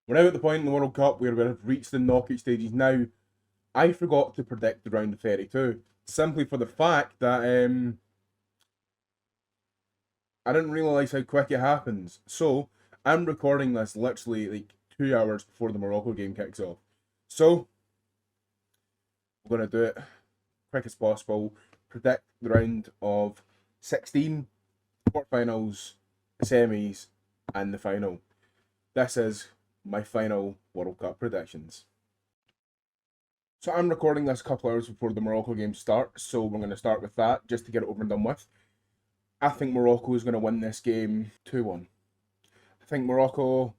We're now at the point in the World Cup where we've reached the knockout stages. Now, I forgot to predict the round of 32, simply for the fact that I didn't realise how quick it happens. So, I'm recording this literally like 2 hours before the Morocco game kicks off. So, we're going to do it quick as possible, predict the round of 16, quarterfinals, semis, and the final. This is my final World Cup predictions. So I'm recording this a couple hours before the Morocco game starts, so we're going to start with that just to get it over and done with. I think Morocco is going to win this game 2-1. I think Morocco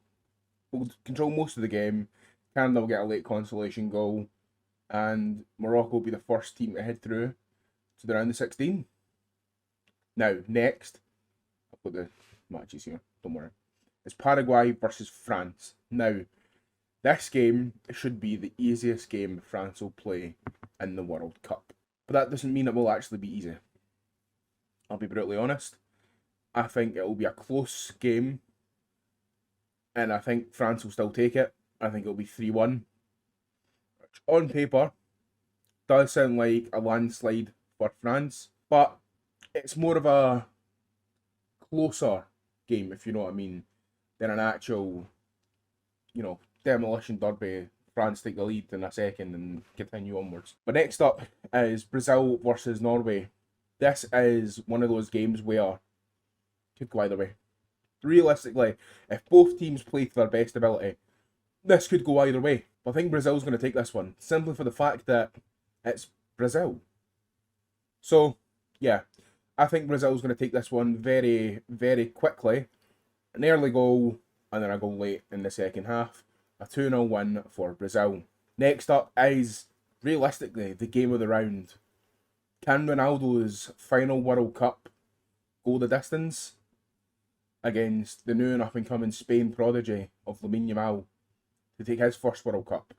will control most of the game. Canada will get a late consolation goal, and Morocco will be the first team to head through to the round of 16. Now, next, I'll put the matches here, don't worry. It's Paraguay versus France. Now, this game should be the easiest game France will play in the World Cup. But that doesn't mean it will actually be easy. I'll be brutally honest. I think it will be a close game. And I think France will still take it. I think it'll be 3-1. Which on paper does sound like a landslide for France. But it's more of a closer game, if you know what I mean, than an actual, demolition derby. France take the lead in a second and continue onwards. But next up is Brazil versus Norway. This is one of those games where it could go either way. Realistically, if both teams play to their best ability, this could go either way. But I think Brazil's going to take this one, simply for the fact that it's Brazil. So, yeah, I think Brazil's going to take this one very, very quickly. An early goal, and then a goal late in the second half. A 2-0 win for Brazil. Next up is, realistically, the game of the round. Can Ronaldo's final World Cup go the distance against the new and up-and-coming Spain prodigy of Lamine Yamal to take his first World Cup?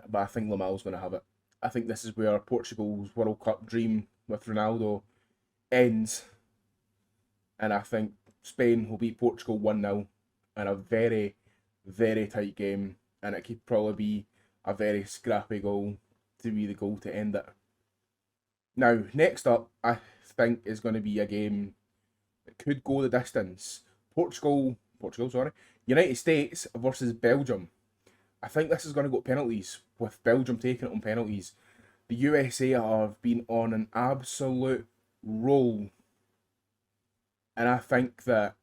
But I think Lamal's going to have it. I think this is where Portugal's World Cup dream with Ronaldo ends. And I think Spain will beat Portugal 1-0 in a very, very tight game. And it could probably be a very scrappy goal to be the goal to end it. Now, next up, I think is going to be a game that could go the distance. United States versus Belgium. I think this is going to go to penalties, with Belgium taking it on penalties. The USA have been on an absolute roll. And I think that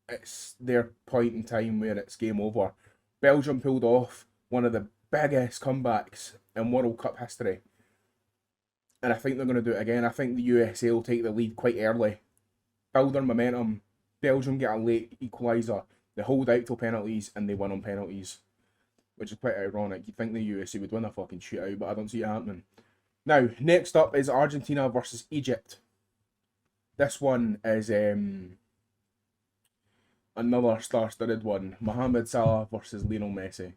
it's their point in time where it's game over. Belgium pulled off one of the biggest comebacks in World Cup history. And I think they're going to do it again. I think the USA will take the lead quite early, build their momentum. Belgium get a late equaliser. They hold out till penalties and they win on penalties, which is quite ironic. You'd think the USA would win a fucking shootout, but I don't see it happening. Now, next up is Argentina versus Egypt. This one is another star-studded one. Mohamed Salah versus Lionel Messi.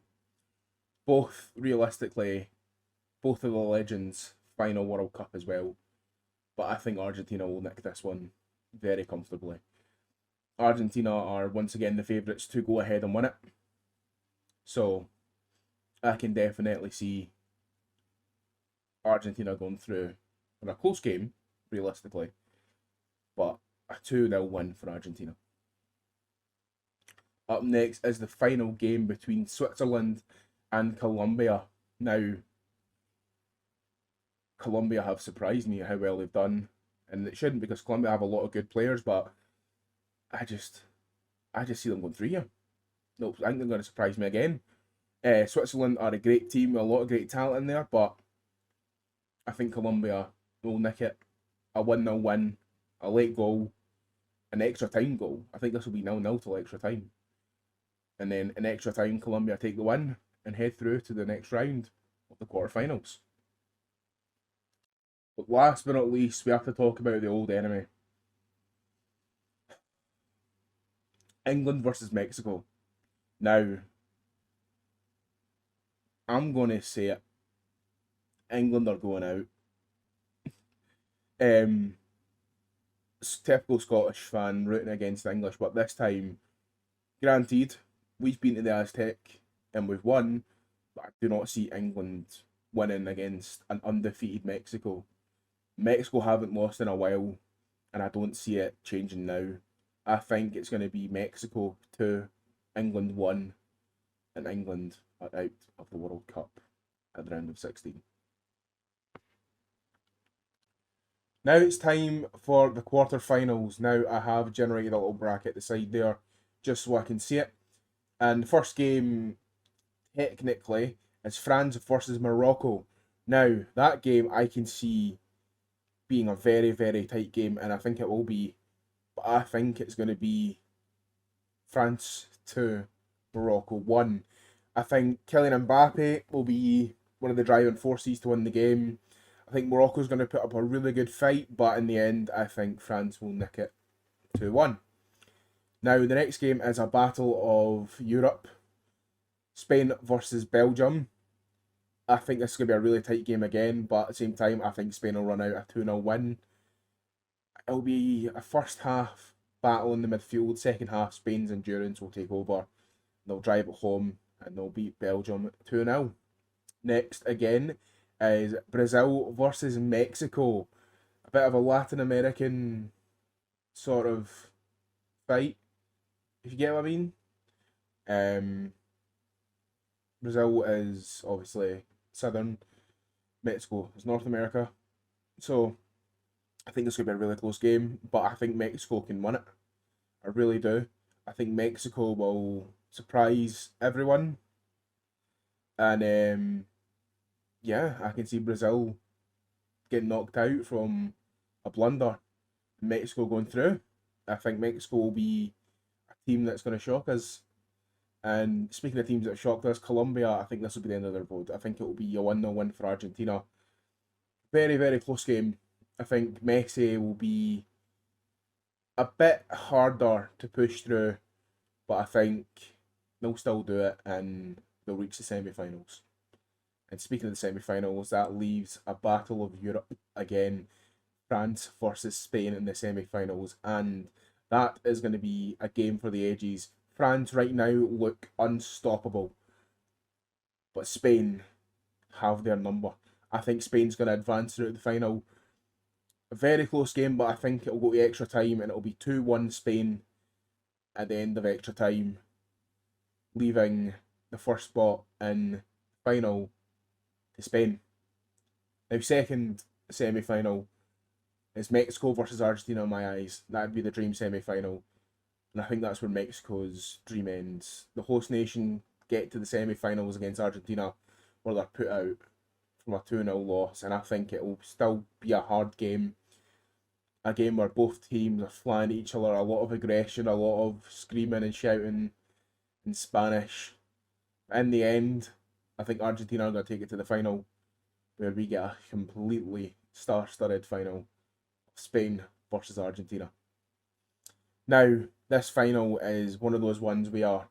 Both, realistically, both of the legends' final World Cup as well. But I think Argentina will nick this one very comfortably. Argentina are once again the favourites to go ahead and win it. So, I can definitely see Argentina going through in a close game, realistically. But a 2-0 win for Argentina. Up next is the final game between Switzerland and Colombia. Now, Colombia have surprised me how well they've done. And it shouldn't, because Colombia have a lot of good players, but I just see them going through here. Nope, I think they're going to surprise me again. Switzerland are a great team with a lot of great talent in there, but I think Colombia will nick it. A 1-0 win, a late goal, an extra time goal. I think this will be 0-0 till extra time. And then in extra time, Colombia take the win and head through to the next round of the quarterfinals. But last but not least, we have to talk about the old enemy. England versus Mexico. Now, I'm going to say it. England are going out. typical Scottish fan rooting against the English, but this time, granted, we've been to the Aztec and we've won, but I do not see England winning against an undefeated Mexico. Mexico haven't lost in a while, and I don't see it changing now. I think it's going to be Mexico 2, England 1, and England are out of the World Cup at the round of 16. Now it's time for the quarterfinals. Now I have generated a little bracket at the side there just so I can see it. And the first game, technically, is France versus Morocco. Now, that game I can see being a very, very tight game, and I think it will be. But I think it's going to be France 2, Morocco 1. I think Kylian Mbappe will be one of the driving forces to win the game. I think Morocco's going to put up a really good fight, but in the end, I think France will nick it 2-1. Now, the next game is a battle of Europe. Spain versus Belgium. I think this is going to be a really tight game again, but at the same time, I think Spain will run out a 2-0 win. It'll be a first half battle in the midfield. Second half, Spain's endurance will take over. They'll drive it home and they'll beat Belgium 2-0. Next, again, is Brazil versus Mexico. A bit of a Latin American sort of fight, if you get what I mean. Brazil is obviously southern, Mexico is North America. So I think this could be a really close game, but I think Mexico can win it. I really do. I think Mexico will surprise everyone. And yeah, I can see Brazil getting knocked out from a blunder. Mexico going through. I think Mexico will be a team that's going to shock us. And speaking of teams that have shocked us, Colombia, I think this will be the end of their road. I think it will be a 1-0 win for Argentina. Very, very close game. I think Messi will be a bit harder to push through, but I think they'll still do it and they'll reach the semi-finals. And speaking of the semi-finals, that leaves a battle of Europe again. France versus Spain in the semi-finals, and that is going to be a game for the ages. France right now look unstoppable, but Spain have their number. I think Spain's going to advance through the final. A very close game, but I think it'll go to extra time and it'll be 2-1 Spain at the end of extra time, leaving the first spot in the final to Spain. Now, second semi-final is Mexico versus Argentina in my eyes. That would be the dream semi-final. And I think that's where Mexico's dream ends. The host nation get to the semi-finals against Argentina, where they're put out from a 2-0 loss. And I think it will still be a hard game. A game where both teams are flying at each other, a lot of aggression, a lot of screaming and shouting in Spanish. In the end, I think Argentina are going to take it to the final, where we get a completely star-studded final of Spain versus Argentina. Now, this final is one of those ones where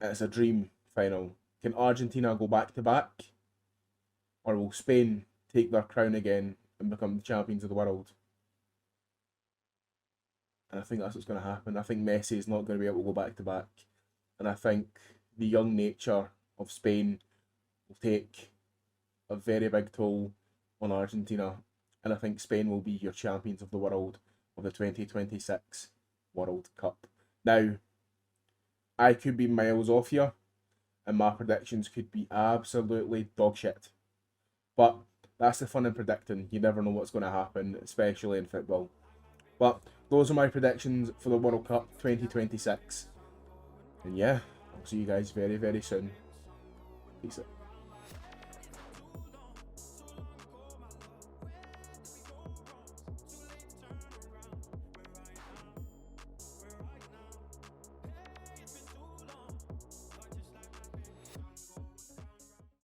it's a dream final. Can Argentina go back to back? Or will Spain take their crown again and become the champions of the world? And I think that's what's going to happen. I think Messi is not going to be able to go back to back. And I think the young nature of Spain will take a very big toll on Argentina. And I think Spain will be your champions of the world of the 2026 World Cup. Now, I could be miles off here, and my predictions could be absolutely dog shit. But that's the fun in predicting. You never know what's going to happen, especially in football. But those are my predictions for the World Cup 2026. And yeah, I'll see you guys very, very soon. Peace out.